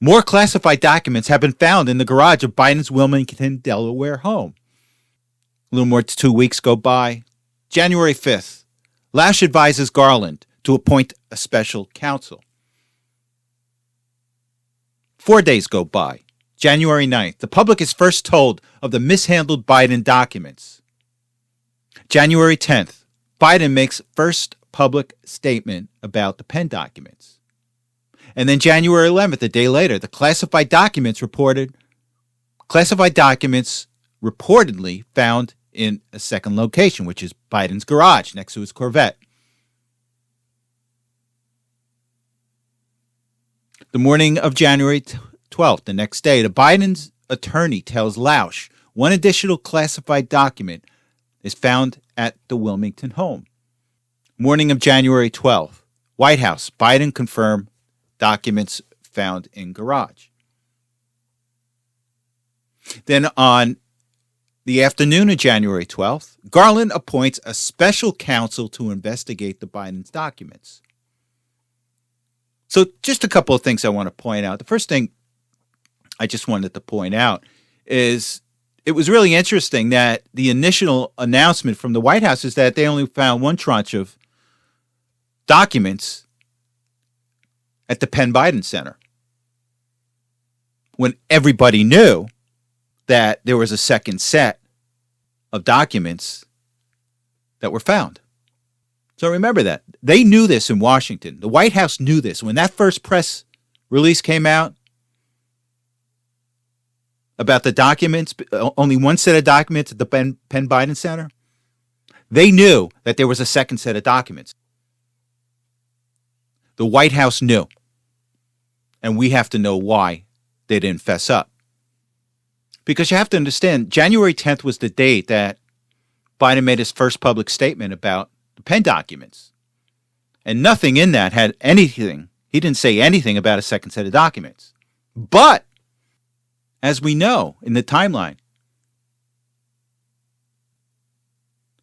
More classified documents have been found in the garage of Biden's Wilmington, Delaware home. A little more than 2 weeks go by. January 5th, Lausch advises Garland to appoint a special counsel. 4 days go by. January 9th, the public is first told of the mishandled Biden documents. January 10th, Biden makes first public statement about the Penn documents. And then January 11th, a day later, the classified documents reportedly found in a second location, which is Biden's garage next to his Corvette. The morning of January 12th, the next day, the Biden's attorney tells Lausch one additional classified document is found at the Wilmington home. Morning of January 12th, White House, Biden confirmed documents found in garage. Then on the afternoon of January 12th, Garland appoints a special counsel to investigate the Biden's documents. So just a couple of things I want to point out. The first thing I just wanted to point out is it was really interesting that the initial announcement from the White House is that they only found one tranche of documents at the Penn Biden Center, when everybody knew that there was a second set of documents that were found. So remember that. They knew this in Washington. The White House knew this. When that first press release came out about the documents, only one set of documents at the Penn Biden Center, they knew that there was a second set of documents. The White House knew. And we have to know why they didn't fess up. Because you have to understand, January 10th was the date that Biden made his first public statement about the Penn documents. And nothing in that had anything. He didn't say anything about a second set of documents. But, as we know in the timeline,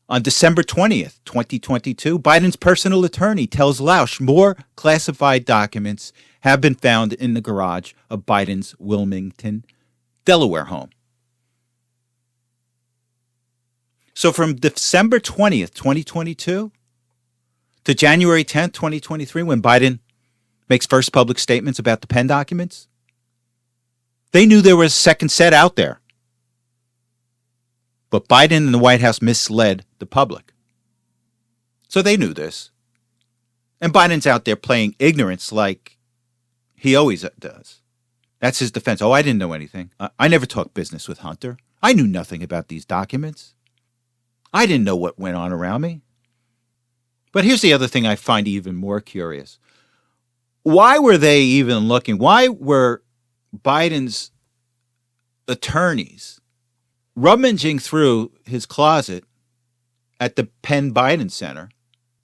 on December 20th, 2022, Biden's personal attorney tells Lausch more classified documents have been found in the garage of Biden's Wilmington, Delaware home. So from December 20th, 2022 to January 10th, 2023, when Biden makes first public statements about the Penn documents, they knew there was a second set out there. But Biden and the White House misled the public. So they knew this. And Biden's out there playing ignorance like he always does. That's his defense. Oh, I didn't know anything. I never talked business with Hunter. I knew nothing about these documents. I didn't know what went on around me. But here's the other thing I find even more curious. Why were they even looking? Why were Biden's attorneys rummaging through his closet at the Penn Biden Center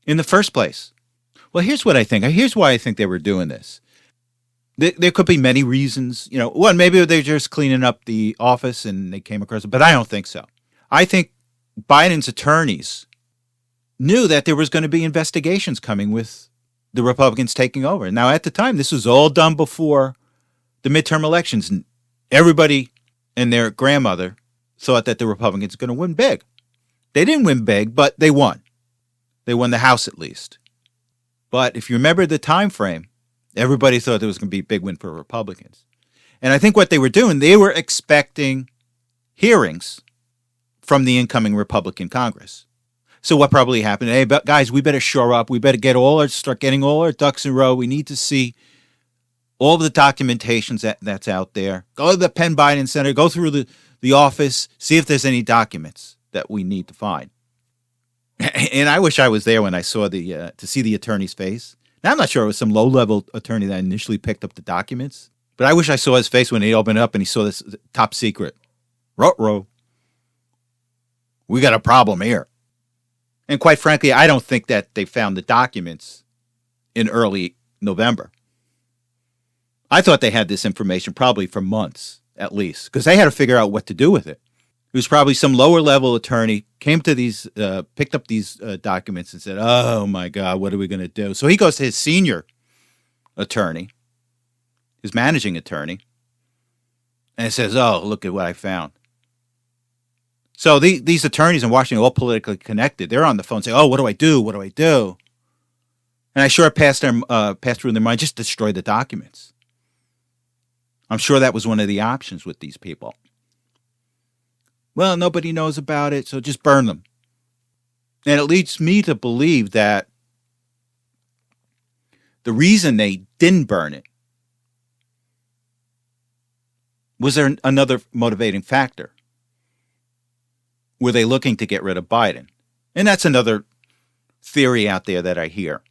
in the first place? Well, here's what I think. Here's why I think they were doing this. There could be many reasons. One, maybe they're just cleaning up the office and they came across it, but I don't think so. I think Biden's attorneys knew that there was going to be investigations coming with the Republicans taking over. Now, at the time, this was all done before the midterm elections, and everybody and their grandmother thought that the Republicans were going to win big. They didn't win big, but they won. They won the House at least. But if you remember the time frame, everybody thought there was going to be a big win for Republicans. And I think what they were doing, they were expecting hearings from the incoming Republican Congress. So what probably happened? Hey, guys, we better shore up. We better start getting all our ducks in a row. We need to see all the documentations that's out there. Go to the Penn Biden Center. Go through the office. See if there's any documents that we need to find. And I wish I was there when I saw to see the attorney's face. Now, I'm not sure it was some low-level attorney that initially picked up the documents, but I wish I saw his face when he opened it up and he saw this top secret. Ruh-roh. We got a problem here. And quite frankly, I don't think that they found the documents in early November. I thought they had this information probably for months, at least, because they had to figure out what to do with it. It was probably some lower-level attorney came to these, picked up these documents and said, oh, my God, what are we going to do? So he goes to his senior attorney, his managing attorney, and it says, "Oh, look at what I found." So these attorneys in Washington are all politically connected. They're on the phone saying, "Oh, what do I do? What do I do?" And I sure passed through their mind, just destroy the documents. I'm sure that was one of the options with these people. Well, nobody knows about it, so just burn them. And it leads me to believe that the reason they didn't burn it was there another motivating factor. Were they looking to get rid of Biden? And that's another theory out there that I hear.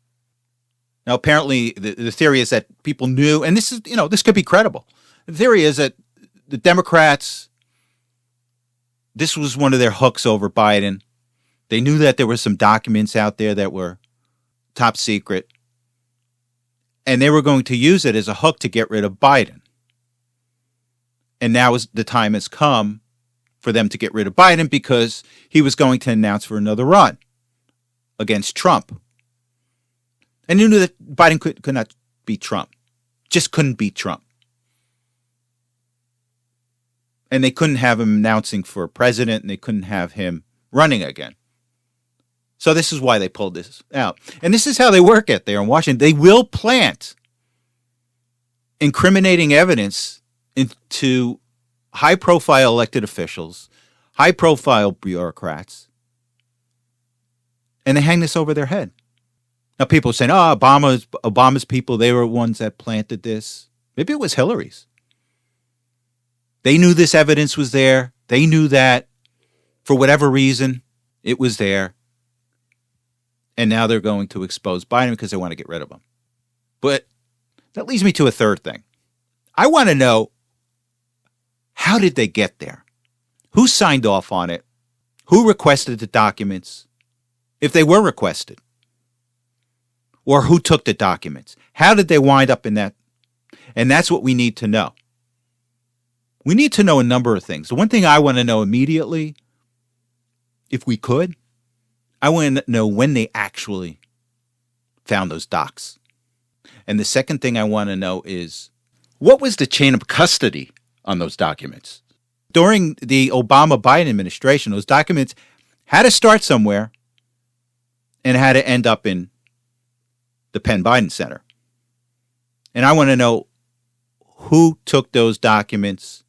Now, apparently, the theory is that people knew, and this is, this could be credible. The theory is that the Democrats, this was one of their hooks over Biden. They knew that there were some documents out there that were top secret, and they were going to use it as a hook to get rid of Biden. And now the time has come for them to get rid of Biden because he was going to announce for another run against Trump. And you knew that Biden could not beat Trump. Just couldn't beat Trump. And they couldn't have him announcing for president, and they couldn't have him running again. So this is why they pulled this out. And this is how they work it there in Washington. They will plant incriminating evidence into high-profile elected officials, high-profile bureaucrats, and they hang this over their head. Now, people are saying, "Oh, Obama's people, they were ones that planted this." Maybe it was Hillary's. They knew this evidence was there. They knew that, for whatever reason, it was there. And now they're going to expose Biden because they want to get rid of him. But that leads me to a third thing. I want to know, how did they get there? Who signed off on it? Who requested the documents, if they were requested? Or who took the documents? How did they wind up in that? And that's what we need to know. We need to know a number of things. The one thing I want to know immediately, if we could, I want to know when they actually found those docs. And the second thing I want to know is, what was the chain of custody on those documents? During the Obama-Biden administration, those documents had to start somewhere and had to end up in the Penn Biden Center. And I want to know who took those documents,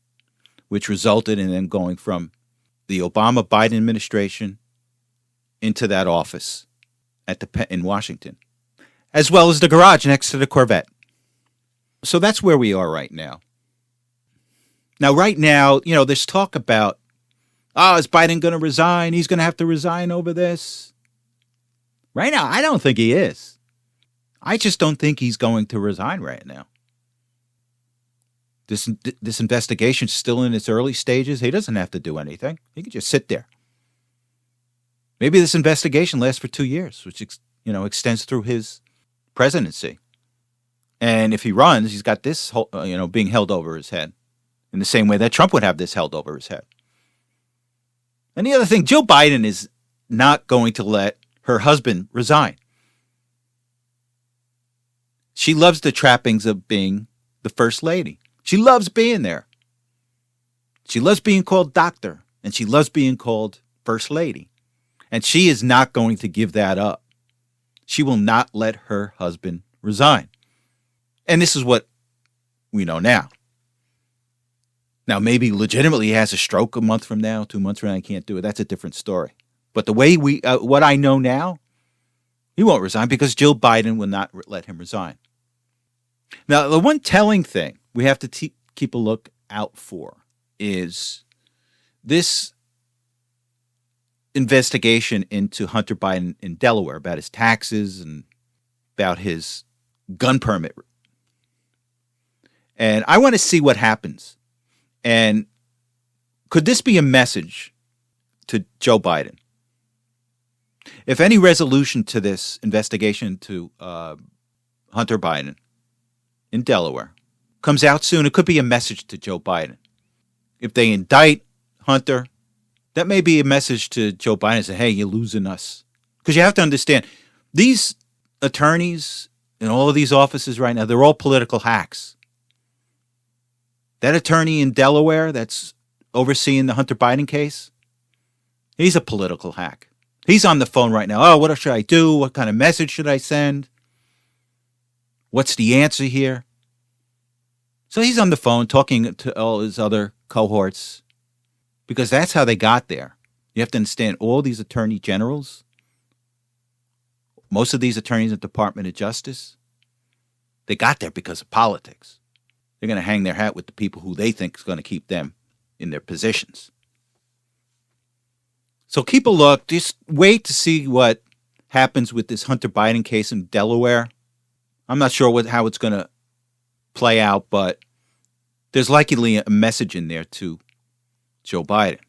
which resulted in them going from the Obama-Biden administration into that office in Washington, as well as the garage next to the Corvette. So that's where we are right now. Now, right now, there's talk about, is Biden going to resign? He's going to have to resign over this. Right now, I don't think he is. I just don't think he's going to resign right now. This investigation's still in its early stages. He doesn't have to do anything. He can just sit there. Maybe this investigation lasts for 2 years, which extends through his presidency. And if he runs, he's got this being held over his head in the same way that Trump would have this held over his head. And the other thing, Jill Biden is not going to let her husband resign. She loves the trappings of being the first lady. She loves being there. She loves being called doctor, and she loves being called first lady. And she is not going to give that up. She will not let her husband resign. And this is what we know now. Now, maybe legitimately he has a stroke a month from now, 2 months from now, he can't do it. That's a different story. But the way what I know now, he won't resign because Jill Biden will not let him resign. Now, the one telling thing we have to keep a look out for is this investigation into Hunter Biden in Delaware about his taxes and about his gun permit. And I want to see what happens. And could this be a message to Joe Biden? If any resolution to this investigation to Hunter Biden in Delaware comes out soon, it could be a message to Joe Biden. If they indict Hunter, that may be a message to Joe Biden and say, hey, you're losing us. Because you have to understand, these attorneys in all of these offices right now, they're all political hacks. That attorney in Delaware that's overseeing the Hunter Biden case, he's a political hack. He's on the phone right now. Oh, what should I do? What kind of message should I send? What's the answer here? So he's on the phone talking to all his other cohorts because that's how they got there. You have to understand all these attorney generals, most of these attorneys at the Department of Justice, they got there because of politics. They're going to hang their hat with the people who they think is going to keep them in their positions. So keep a look. Just wait to see what happens with this Hunter Biden case in Delaware. I'm not sure how it's going to play out, but there's likely a message in there to Joe Biden.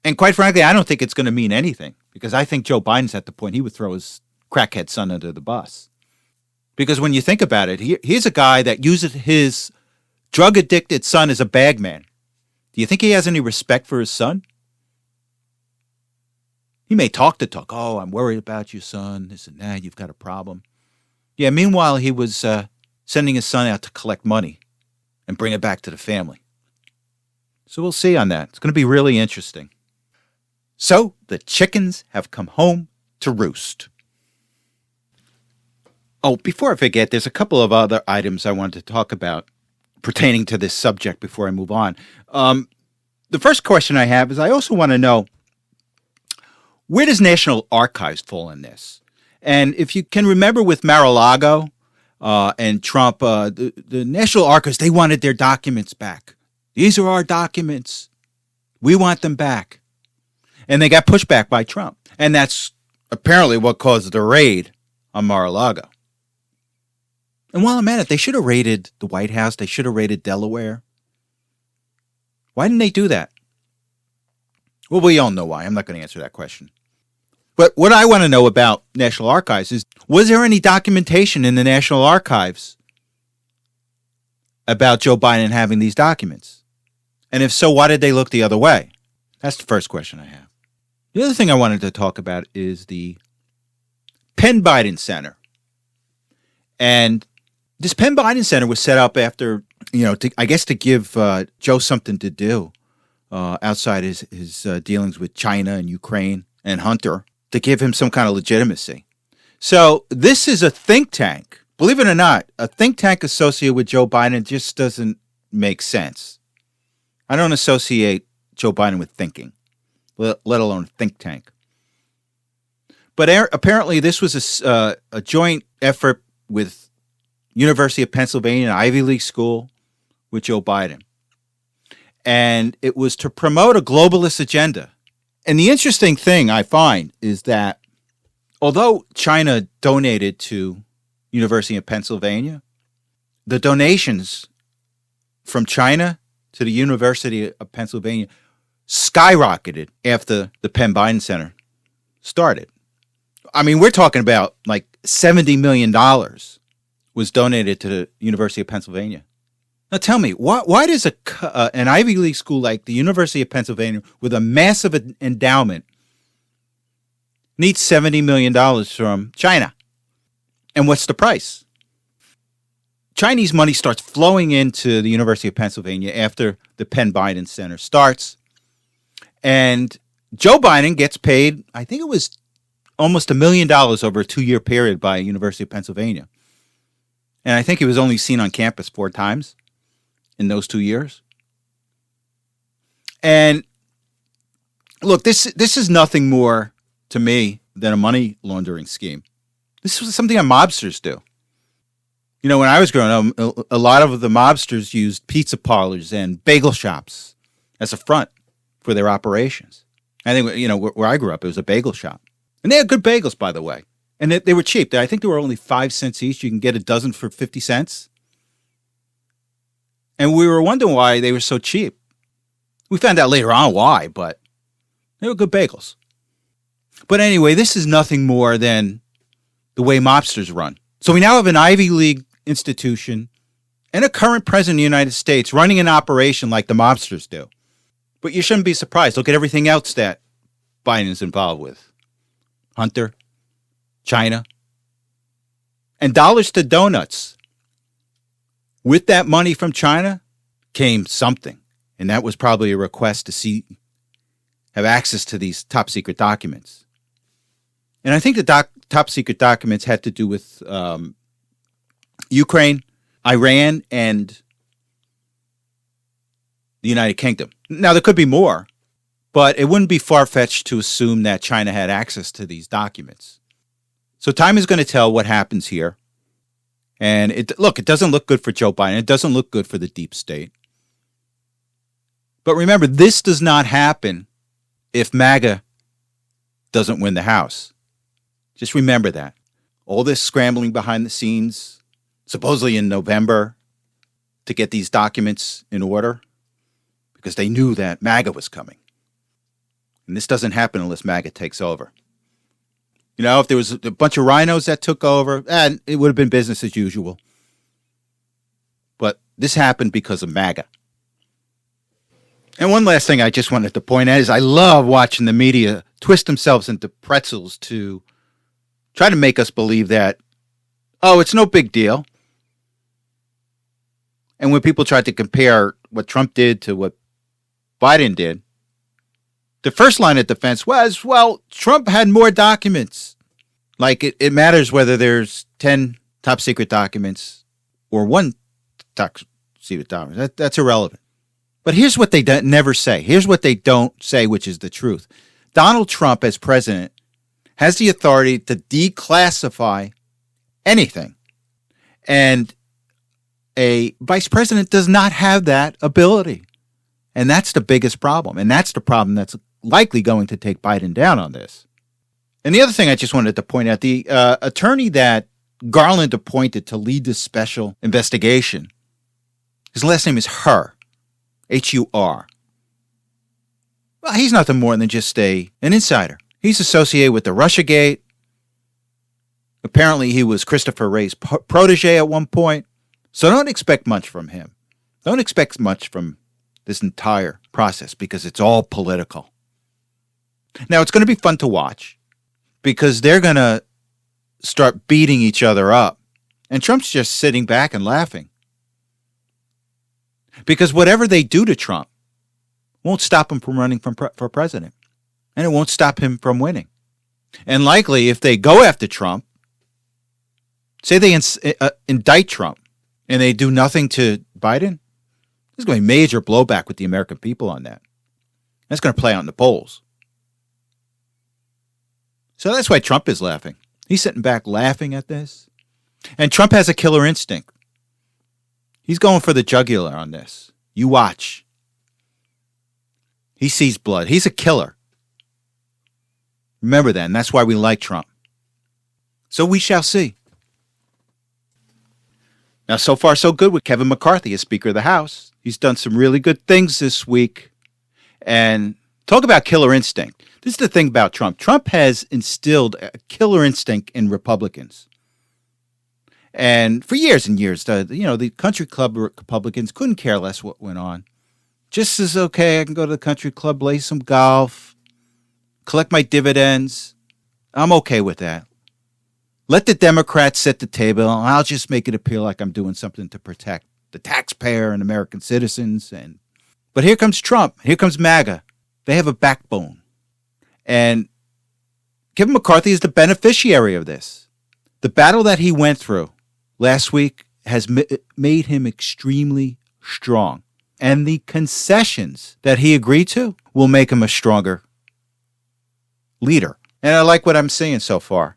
And quite frankly, I don't think it's going to mean anything because I think Joe Biden's at the point he would throw his crackhead son under the bus. Because when you think about it, here's a guy that uses his drug-addicted son as a bagman. Do you think he has any respect for his son? He may talk the talk. Oh, I'm worried about you, son, this and that. You've got a problem. Yeah, meanwhile, he was sending his son out to collect money and bring it back to the family. So we'll see on that. It's going to be really interesting. So the chickens have come home to roost. Oh, before I forget, there's a couple of other items I wanted to talk about pertaining to this subject before I move on. The first question I have is I also want to know, where does National Archives fall in this? And if you can remember with Mar-a-Lago and Trump, the National Archives, they wanted their documents back. These are our documents. We want them back. And they got pushed back by Trump. And that's apparently what caused the raid on Mar-a-Lago. And while I'm at it, they should have raided the White House. They should have raided Delaware. Why didn't they do that? Well, we all know why. I'm not going to answer that question. But what I want to know about National Archives is, was there any documentation in the National Archives about Joe Biden having these documents? And if so, why did they look the other way? That's the first question I have. The other thing I wanted to talk about is the Penn Biden Center. And this Penn Biden Center was set up after, to give Joe something to do outside his dealings with China and Ukraine and Hunter, to give him some kind of legitimacy. So this is a think tank. Believe it or not, a think tank associated with Joe Biden just doesn't make sense. I don't associate Joe Biden with thinking, let alone a think tank. But apparently this was a joint effort with University of Pennsylvania, an Ivy League school, with Joe Biden. And it was to promote a globalist agenda. And the interesting thing I find is that although China donated to University of Pennsylvania, the donations from China to the University of Pennsylvania skyrocketed after the Penn Biden Center started. I mean, we're talking about like $70 million was donated to the University of Pennsylvania. Now tell me, why does an Ivy League school like the University of Pennsylvania with a massive endowment need $70 million from China? And what's the price? Chinese money starts flowing into the University of Pennsylvania after the Penn Biden Center starts. And Joe Biden gets paid, I think it was almost $1 million over a 2-year period by University of Pennsylvania. And I think he was only seen on campus 4 times in those 2 years. And look, this is nothing more to me than a money laundering scheme. This was something that mobsters do. When I was growing up, a lot of the mobsters used pizza parlors and bagel shops as a front for their operations. I think, where I grew up, it was a bagel shop. And they had good bagels, by the way. And they were cheap. I think they were only 5 cents each. You can get a dozen for 50 cents. And we were wondering why they were so cheap. We found out later on why, but they were good bagels. But anyway, this is nothing more than the way mobsters run. So we now have an Ivy League institution and a current president of the United States running an operation like the mobsters do. But you shouldn't be surprised. Look at everything else that Biden is involved with. Hunter, China, and dollars to donuts. With that money from China came something, and that was probably a request to have access to these top secret documents. And I think the top secret documents had to do with Ukraine, Iran, and the United Kingdom. Now, there could be more, but it wouldn't be far-fetched to assume that China had access to these documents. So time is going to tell what happens here. And it doesn't look good for Joe Biden. It doesn't look good for the deep state. But remember, this does not happen if MAGA doesn't win the House. Just remember that. All this scrambling behind the scenes, supposedly in November, to get these documents in order, because they knew that MAGA was coming. And this doesn't happen unless MAGA takes over. You know, if there was a bunch of rhinos that took over, it would have been business as usual. But this happened because of MAGA. And one last thing I just wanted to point out is I love watching the media twist themselves into pretzels to try to make us believe that, oh, it's no big deal. And when people tried to compare what Trump did to what Biden did, the first line of defense was, well, Trump had more documents. Like it matters whether there's 10 top secret documents or one top secret document. That's irrelevant. But here's what they never say. Here's what they don't say, which is the truth. Donald Trump, as president, has the authority to declassify anything. And a vice president does not have that ability. And that's the biggest problem. And that's the problem that's likely going to take Biden down on this. And the other thing I just wanted to point out, the attorney that Garland appointed to lead this special investigation, his last name is Hur, H-U-R. Well, he's nothing more than just an insider. He's associated with the Russiagate. Apparently, he was Christopher Wray's protege at one point. So don't expect much from him. Don't expect much from this entire process because it's all political. Now, it's going to be fun to watch because they're going to start beating each other up. And Trump's just sitting back and laughing. Because whatever they do to Trump won't stop him from running for president. And it won't stop him from winning. And likely, if they go after Trump, say they indict Trump and they do nothing to Biden, there's going to be major blowback with the American people on that. That's going to play out in the polls. So that's why Trump is laughing. He's sitting back laughing at this. And Trump has a killer instinct. He's going for the jugular on this. You watch. He sees blood. He's a killer. Remember that, and that's why we like Trump. So we shall see. Now, so far, so good with Kevin McCarthy as Speaker of the House. He's done some really good things this week. And talk about killer instinct. This is the thing about Trump. Trump has instilled a killer instinct in Republicans. And for years and years, the country club Republicans couldn't care less what went on. Just as, okay, I can go to the country club, play some golf, collect my dividends. I'm okay with that. Let the Democrats set the table, and I'll just make it appear like I'm doing something to protect the taxpayer and American citizens. But here comes Trump. Here comes MAGA. They have a backbone. And Kevin McCarthy is the beneficiary of this. The battle that he went through last week has made him extremely strong. And the concessions that he agreed to will make him a stronger leader. And I like what I'm seeing so far.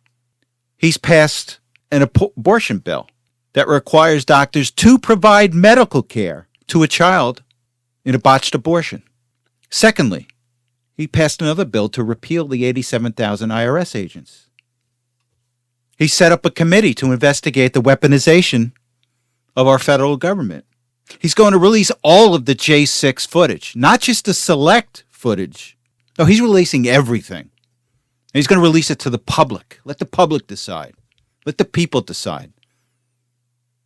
He's passed an abortion bill that requires doctors to provide medical care to a child in a botched abortion. Secondly, he passed another bill to repeal the 87,000 IRS agents. He set up a committee to investigate the weaponization of our federal government. He's going to release all of the J6 footage, not just the select footage. No, he's releasing everything. And he's going to release it to the public. Let the public decide. Let the people decide.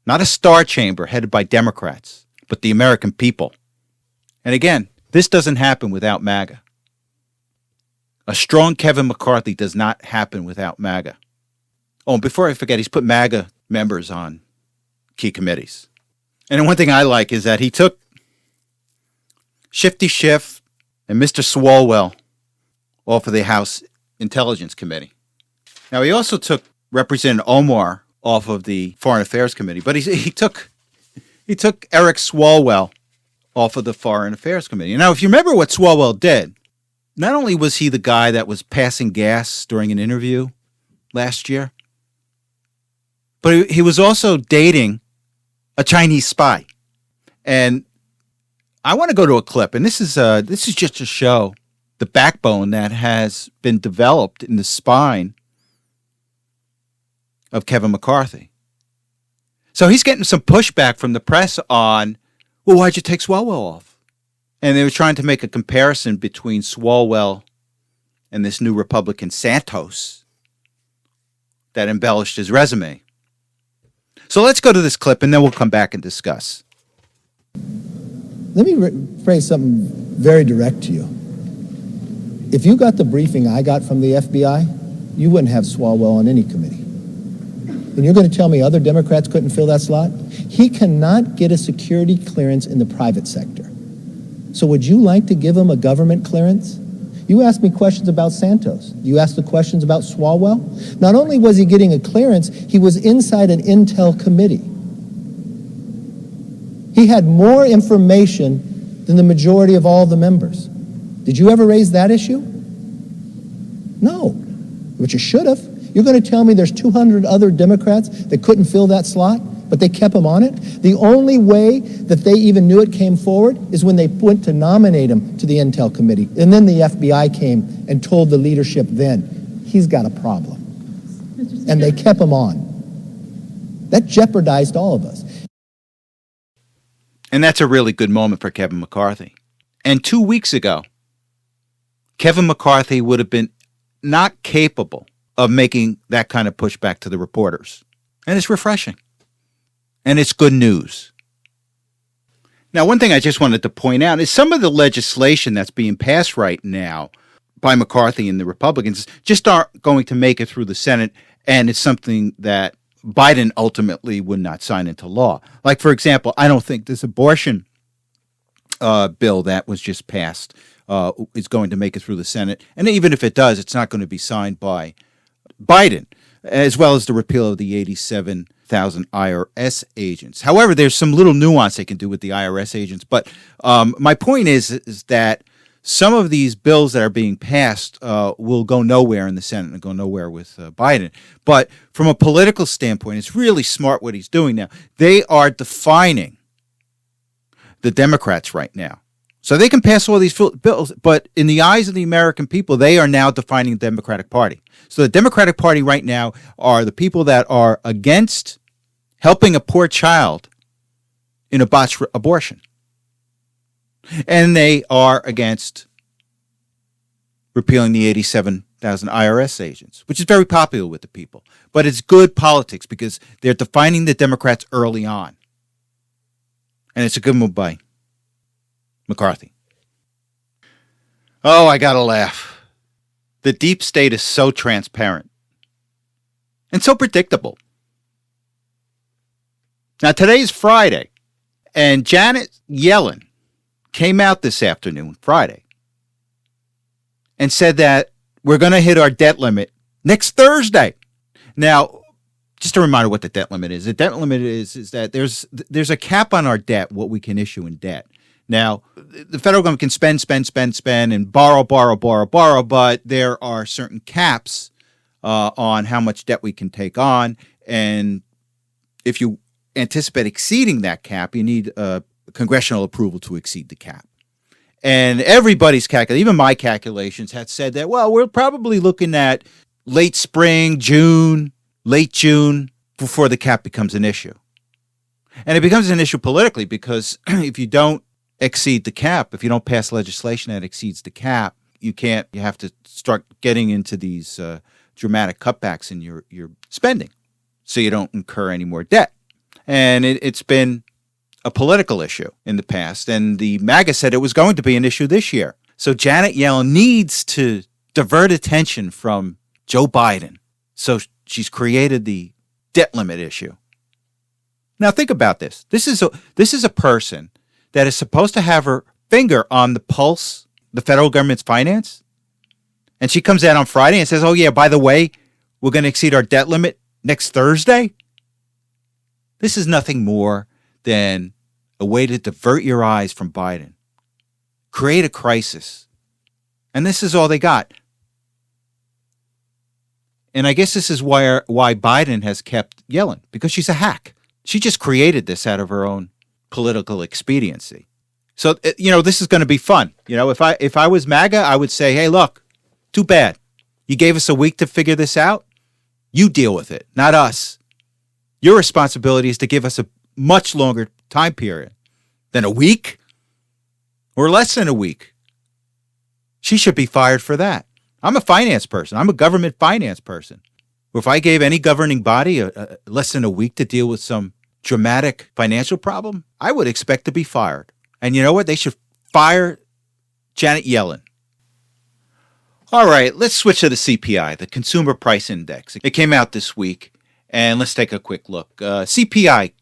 Not a star chamber headed by Democrats, but the American people. And again, this doesn't happen without MAGA. A strong Kevin McCarthy does not happen without MAGA. Oh, and before I forget, he's put MAGA members on key committees. And one thing I like is that he took Shifty Schiff and Mr. Swalwell off of the House Intelligence Committee. Now, he also took Representative Omar off of the Foreign Affairs Committee, but he took Eric Swalwell off of the Foreign Affairs Committee. Now, if you remember what Swalwell did, not only was he the guy that was passing gas during an interview last year, but he was also dating a Chinese spy. And I want to go to a clip, and this is just to show the backbone that has been developed in the spine of Kevin McCarthy. So he's getting some pushback from the press on, well, why'd you take Swalwell off? And they were trying to make a comparison between Swalwell and this new Republican Santos that embellished his resume. So let's go to this clip, and then we'll come back and discuss. Let me phrase something very direct to you. If you got the briefing I got from the FBI, you wouldn't have Swalwell on any committee. And you're going to tell me other Democrats couldn't fill that slot? He cannot get a security clearance in the private sector. So would you like to give him a government clearance? You asked me questions about Santos. You asked the questions about Swalwell. Not only was he getting a clearance, he was inside an intel committee. He had more information than the majority of all the members. Did you ever raise that issue? No, but you should have. You're going to tell me there's 200 other Democrats that couldn't fill that slot, but they kept him on it? The only way that they even knew it came forward is when they went to nominate him to the Intel Committee. And then the FBI came and told the leadership then, he's got a problem. And they kept him on. That jeopardized all of us. And that's a really good moment for Kevin McCarthy. And 2 weeks ago, Kevin McCarthy would have been not capable of making that kind of pushback to the reporters. And it's refreshing. And it's good news. Now, one thing I just wanted to point out is some of the legislation that's being passed right now by McCarthy and the Republicans just aren't going to make it through the Senate, and it's something that Biden ultimately would not sign into law. Like, for example, I don't think this abortion bill that was just passed is going to make it through the Senate. And even if it does, it's not going to be signed by Biden, as well as the repeal of the 87,000 IRS agents. However, there's some little nuance they can do with the IRS agents. But my point is that some of these bills that are being passed will go nowhere in the Senate and go nowhere with Biden. But from a political standpoint, it's really smart what he's doing now. They are defining the Democrats right now. So they can pass all these bills, but in the eyes of the American people, they are now defining the Democratic Party. So the Democratic Party right now are the people that are against helping a poor child in a botched abortion. And they are against repealing the 87,000 IRS agents, which is very popular with the people. But it's good politics because they're defining the Democrats early on. And it's a good move by McCarthy. Oh, I gotta laugh. The deep state is so transparent and so predictable. Now, today's Friday, and Janet Yellen came out this afternoon, Friday, and said that we're going to hit our debt limit next Thursday. Now, just a reminder what the debt limit is. The debt limit is that there's a cap on our debt, what we can issue in debt. Now, the federal government can spend, and borrow, but there are certain caps on how much debt we can take on. And if you anticipate exceeding that cap, you need congressional approval to exceed the cap. And everybody's calculation, even my calculations, had said that, well, we're probably looking at late spring, late June, before the cap becomes an issue. And it becomes an issue politically because if you don't exceed the cap, if you don't pass legislation that exceeds the cap, you have to start getting into these dramatic cutbacks in your spending so you don't incur any more debt. And it's been a political issue in the past, and the MAGA said it was going to be an issue this year. So Janet Yellen needs to divert attention from Joe Biden. So she's created the debt limit issue. Now think about this. This is a person that is supposed to have her finger on the pulse, the federal government's finance. And she comes out on Friday and says, oh yeah, by the way, we're going to exceed our debt limit next Thursday. This is nothing more than a way to divert your eyes from Biden, create a crisis. And this is all they got. And I guess this is why Biden has kept Yellen, because she's a hack. She just created this out of her own political expediency. So, this is going to be fun. If I was MAGA, I would say, hey, look, too bad. You gave us a week to figure this out. You deal with it, not us. Your responsibility is to give us a much longer time period than a week or less than a week. She should be fired for that. I'm a finance person. I'm a government finance person. If I gave any governing body less than a week to deal with some dramatic financial problem, I would expect to be fired. And you know what? They should fire Janet Yellen. All right, let's switch to the CPI, the Consumer Price Index. It came out this week, and let's take a quick look. CPI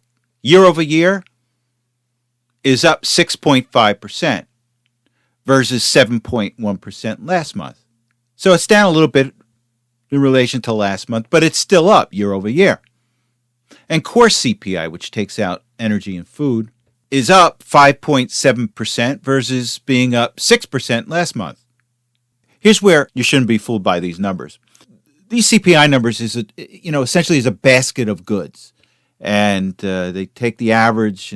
year over year is up 6.5% versus 7.1% last month. So it's down a little bit in relation to last month, but it's still up year over year. And core CPI, which takes out energy and food, is up 5.7% versus being up 6% last month. Here's where you shouldn't be fooled by these numbers. These CPI numbers essentially is a basket of goods, and they take the average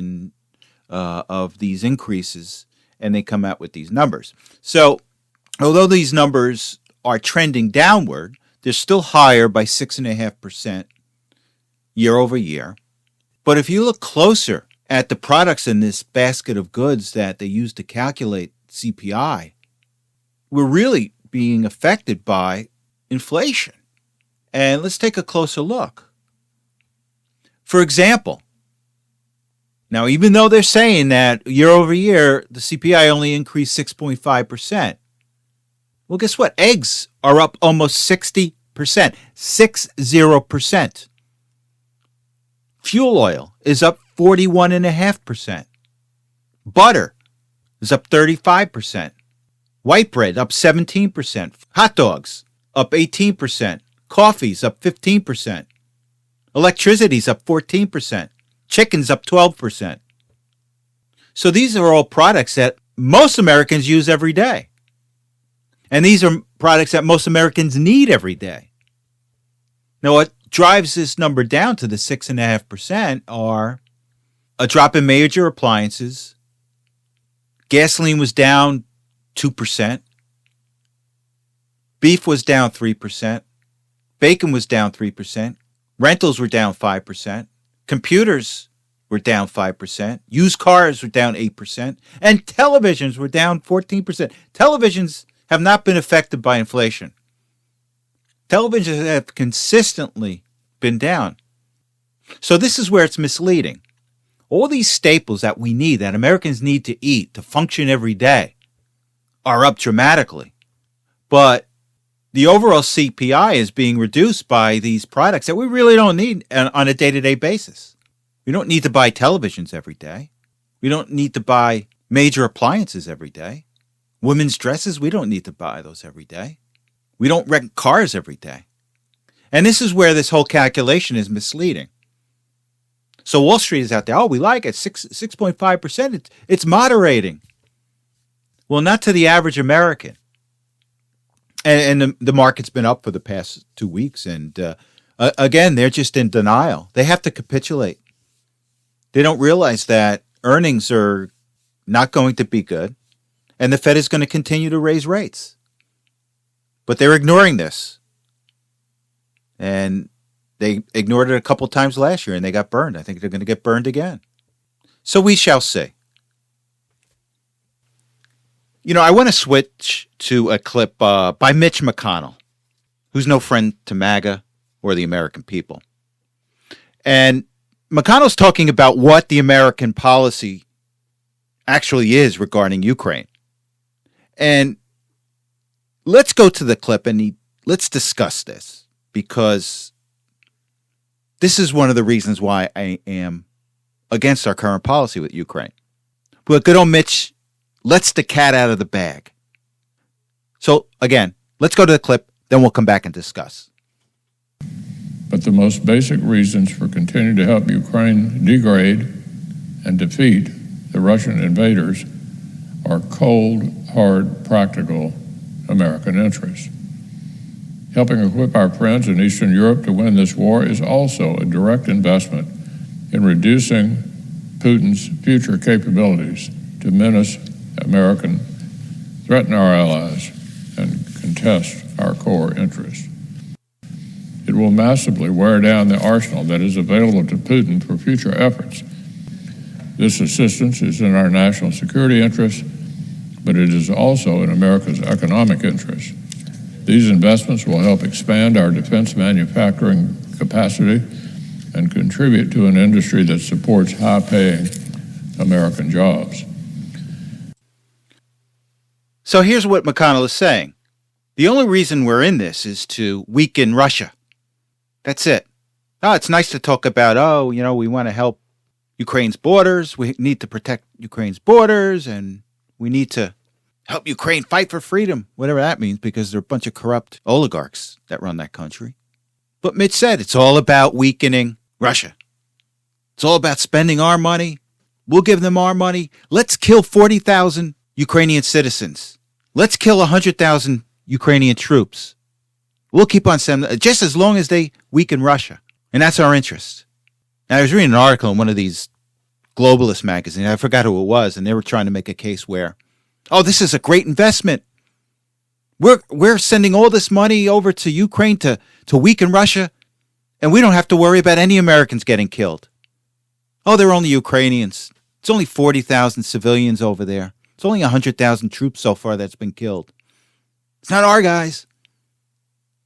of these increases, and they come out with these numbers. So, although these numbers are trending downward, they're still higher by 6.5% year over year. But if you look closer at the products in this basket of goods that they use to calculate CPI, we're really being affected by inflation. And let's take a closer look. For example, now even though they're saying that year over year, the CPI only increased 6.5%, well, guess what? Eggs are up almost 60%, 60%. Fuel oil is up 41.5%. Butter is up 35%. White bread up 17%. Hot dogs up 18%. Coffee's up 15%. Electricity's up 14%. Chicken's up 12%. So these are all products that most Americans use every day. And these are products that most Americans need every day. Now, what drives this number down to the 6.5% are a drop in major appliances. Gasoline was down 2%. Beef was down 3%. Bacon was down 3%. Rentals were down 5%. Computers were down 5%. Used cars were down 8%. And televisions were down 14%. Televisions have not been affected by inflation. Televisions have consistently been down. So this is where it's misleading. All these staples that we need, that Americans need to eat to function every day, are up dramatically. But the overall CPI is being reduced by these products that we really don't need on a day-to-day basis. We don't need to buy televisions every day. We don't need to buy major appliances every day. Women's dresses, we don't need to buy those every day. We don't rent cars every day. And this is where this whole calculation is misleading. So Wall Street is out there, we like it, 6.5%. It's moderating. Well, not to the average American. And the market's been up for the past 2 weeks. And again, they're just in denial. They have to capitulate. They don't realize that earnings are not going to be good. And the Fed is going to continue to raise rates. But they're ignoring this. And they ignored it a couple times last year and they got burned. I think they're going to get burned again. So we shall see. I want to switch to a clip by Mitch McConnell, who's no friend to MAGA or the American people. And McConnell's talking about what the American policy actually is regarding Ukraine. And let's go to the clip and let's discuss this, because this is one of the reasons why I am against our current policy with Ukraine. But good old Mitch lets the cat out of the bag. So, again, let's go to the clip, then we'll come back and discuss. But the most basic reasons for continuing to help Ukraine degrade and defeat the Russian invaders are cold, hard, practical American interests. Helping equip our friends in Eastern Europe to win this war is also a direct investment in reducing Putin's future capabilities to menace American, threaten our allies, and contest our core interests. It will massively wear down the arsenal that is available to Putin for future efforts. This assistance is in our national security interests, but it is also in America's economic interests. These investments will help expand our defense manufacturing capacity and contribute to an industry that supports high-paying American jobs. So here's what McConnell is saying. The only reason we're in this is to weaken Russia. That's it. Oh, it's nice to talk about, we want to help Ukraine's borders. We need to protect Ukraine's borders, and we need to help Ukraine fight for freedom, whatever that means, because they're a bunch of corrupt oligarchs that run that country. But Mitch said it's all about weakening Russia. It's all about spending our money. We'll give them our money. Let's kill 40,000 Ukrainian citizens. Let's kill 100,000 Ukrainian troops. We'll keep on sending them just as long as they weaken Russia. And that's our interest. Now, I was reading an article in one of these globalist magazines. I forgot who it was, and they were trying to make a case where, this is a great investment. We're sending all this money over to Ukraine to weaken Russia, and we don't have to worry about any Americans getting killed. They're only Ukrainians. It's only 40,000 civilians over there. It's only 100,000 troops so far that's been killed. It's not our guys.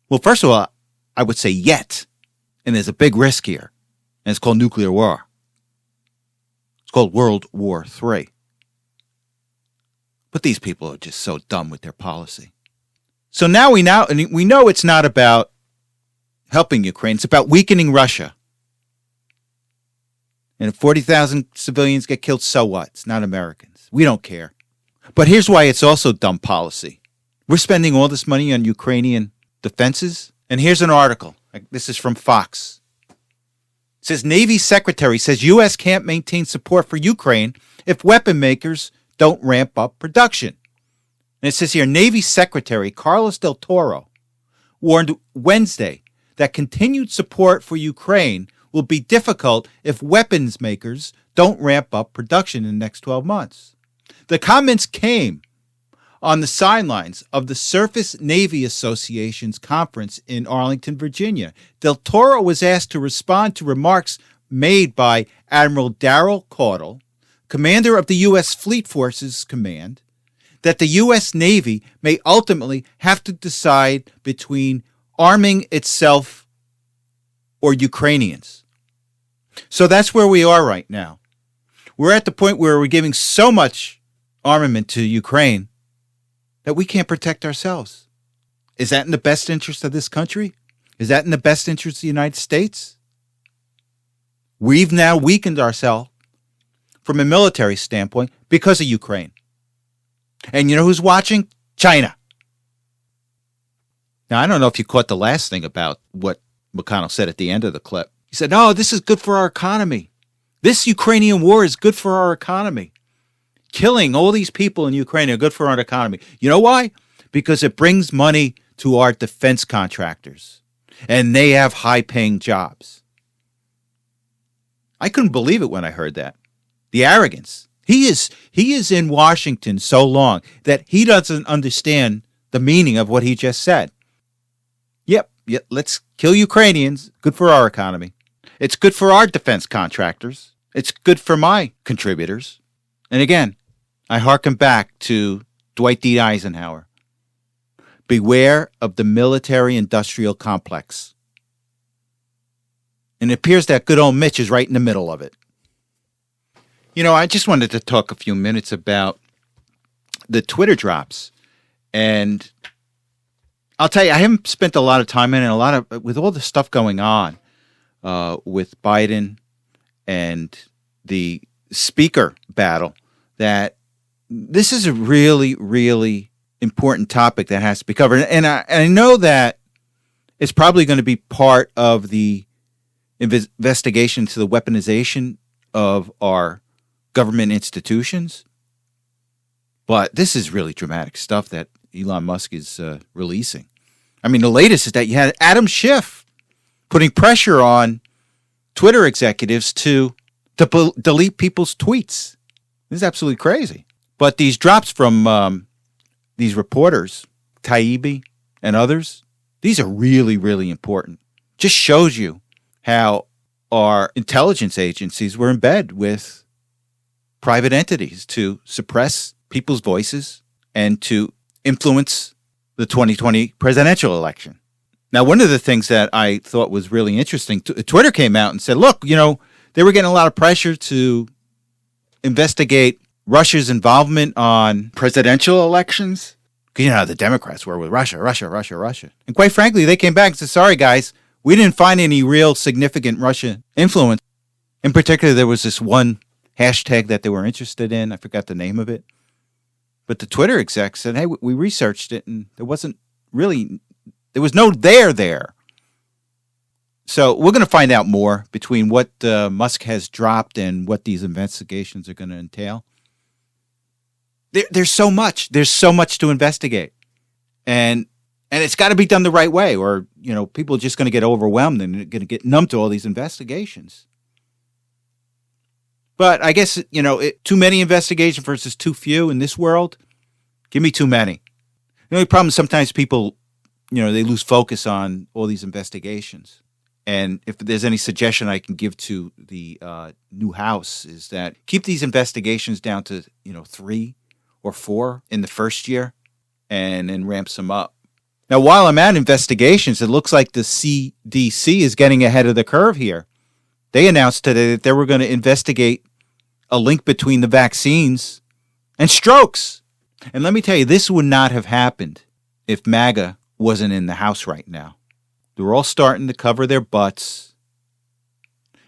Well, first of all, I would say yet, and there's a big risk here, and it's called nuclear war. It's called World War III. But these people are just so dumb with their policy. So now we know it's not about helping Ukraine. It's about weakening Russia. And if 40,000 civilians get killed, so what? It's not Americans. We don't care. But here's why it's also dumb policy. We're spending all this money on Ukrainian defenses. And here's an article. This is from Fox. It says Navy Secretary says U.S. can't maintain support for Ukraine if weapon makers don't ramp up production. And it says here, Navy Secretary Carlos Del Toro warned Wednesday that continued support for Ukraine will be difficult if weapons makers don't ramp up production in the next 12 months. The comments came on the sidelines of the Surface Navy Association's conference in Arlington, Virginia. Del Toro was asked to respond to remarks made by Admiral Darrell Caudle, commander of the U.S. Fleet Forces Command, that the U.S. Navy may ultimately have to decide between arming itself or Ukrainians. So that's where we are right now. We're at the point where we're giving so much armament to Ukraine that we can't protect ourselves. Is that in the best interest of this country? Is that in the best interest of the United States? We've now weakened ourselves from a military standpoint because of Ukraine. And you know who's watching? China. Now, I don't know if you caught the last thing about what McConnell said at the end of the clip. He said, no, this is good for our economy. This Ukrainian war is good for our economy. Killing all these people in Ukraine are good for our economy. You know why? Because it brings money to our defense contractors. And they have high-paying jobs. I couldn't believe it when I heard that. The arrogance. He is in Washington so long that he doesn't understand the meaning of what he just said. Yep, let's kill Ukrainians. Good for our economy. It's good for our defense contractors. It's good for my contributors. And again, I hearken back to Dwight D. Eisenhower. Beware of the military-industrial complex. And it appears that good old Mitch is right in the middle of it. You know, I just wanted to talk a few minutes about the Twitter drops. And I'll tell you, I haven't spent a lot of time in it, with all the stuff going on with Biden and the speaker battle, that this is a really, really important topic that has to be covered. And I know that it's probably going to be part of the investigation to the weaponization of our government institutions. But this is really dramatic stuff that Elon Musk is releasing. I mean, the latest is that you had Adam Schiff putting pressure on Twitter executives to delete people's tweets. This is absolutely crazy. But these drops from these reporters, Taibbi and others, these are really, really important. Just shows you how our intelligence agencies were in bed with private entities to suppress people's voices and to influence the 2020 presidential election. Now, one of the things that I thought was really interesting, Twitter came out and said, look, you know, they were getting a lot of pressure to investigate Russia's involvement on presidential elections. You know how the Democrats were with Russia. And quite frankly, they came back and said, sorry, guys, we didn't find any real significant Russian influence. In particular, there was this one hashtag that they were interested in. I forgot the name of it. But the Twitter exec said, hey, we researched it, and there was no there. So we're going to find out more between what Musk has dropped and what these investigations are going to entail. There's so much. There's so much to investigate. And it's got to be done the right way, or, you know, people are just going to get overwhelmed and going to get numb to all these investigations. But I guess, you know, too many investigations versus too few in this world. Give me too many. The only problem is sometimes people, you know, they lose focus on all these investigations. And if there's any suggestion I can give to the new House is that keep these investigations down to, you know, 3 or 4 in the first year and then ramps them up. Now, while I'm at investigations, it looks like the CDC is getting ahead of the curve here. They announced today that they were going to investigate a link between the vaccines and strokes. And let me tell you, this would not have happened if MAGA wasn't in the House right now. They're all starting to cover their butts.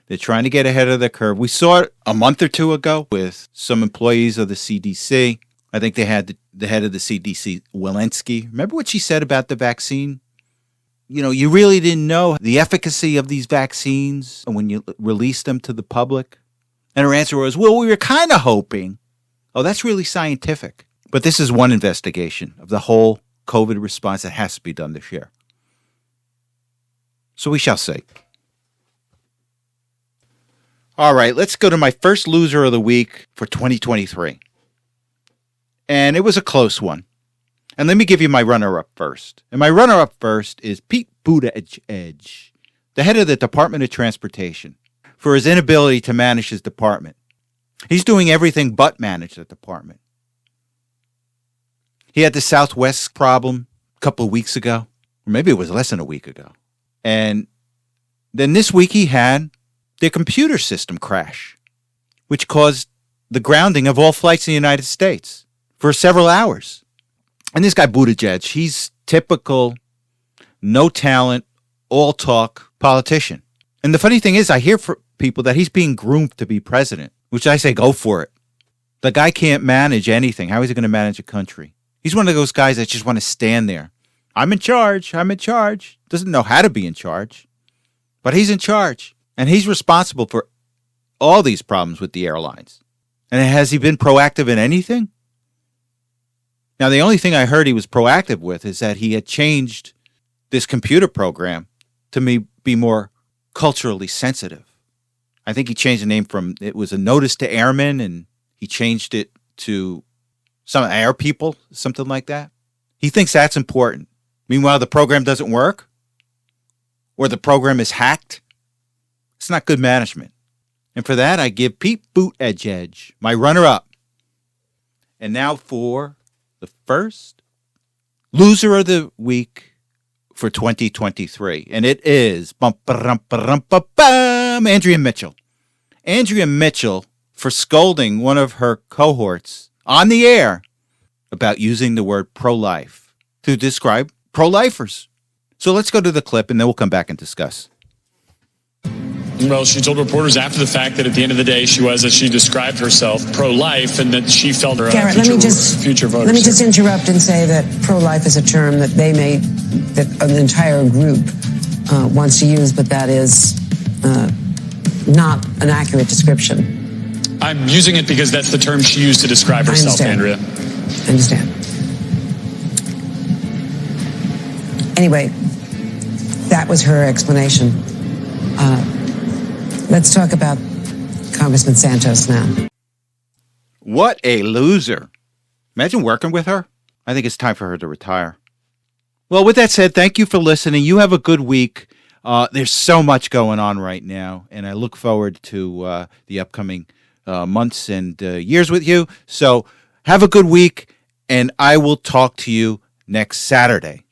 They're trying to get ahead of the curve. We saw it a month or two ago with some employees of the CDC. I think they had the head of the CDC, Walensky. Remember what she said about the vaccine? You know, you really didn't know the efficacy of these vaccines when you released them to the public. And her answer was, well, we were kind of hoping. Oh, that's really scientific. But this is one investigation of the whole COVID response that has to be done this year. So we shall see. All right, let's go to my first loser of the week for 2023. And it was a close one. And let me give you my runner-up first. And my runner-up first is Pete Buttigieg, the head of the Department of Transportation, for his inability to manage his department. He's doing everything but manage the department. He had the Southwest problem a couple of weeks ago, or maybe it was less than a week ago. And then this week he had their computer system crash, which caused the grounding of all flights in the United States for several hours. And this guy Buttigieg, he's typical, no talent, all talk politician. And the funny thing is, I hear from people that he's being groomed to be president, which I say, go for it. The guy can't manage anything. How is he going to manage a country? He's one of those guys that just want to stand there. I'm in charge. Doesn't know how to be in charge, but he's in charge. And he's responsible for all these problems with the airlines. And has he been proactive in anything? Now, the only thing I heard he was proactive with is that he had changed this computer program to be more culturally sensitive. I think he changed the name from, it was a notice to airmen, and he changed it to some air people, something like that. He thinks that's important. Meanwhile, the program doesn't work, or the program is hacked. It's not good management. And for that, I give Pete Buttigieg my runner-up. And now for the first loser of the week for 2023. And it is Andrea Mitchell. Andrea Mitchell for scolding one of her cohorts on the air about using the word pro-life to describe pro-lifers. So let's go to the clip and then we'll come back and discuss. Well, she told reporters after the fact that at the end of the day, she was, as she described herself, pro-life, and that she felt her Garrett, future voters. Let me just interrupt and say that pro-life is a term that that an entire group wants to use, but that is not an accurate description. I'm using it because that's the term she used to describe herself, Andrea. I understand. Anyway, that was her explanation. Let's talk about Congressman Santos now. What a loser. Imagine working with her. I think it's time for her to retire. Well, with that said, thank you for listening. You have a good week. There's so much going on right now, and I look forward to the upcoming months and years with you. So have a good week, and I will talk to you next Saturday.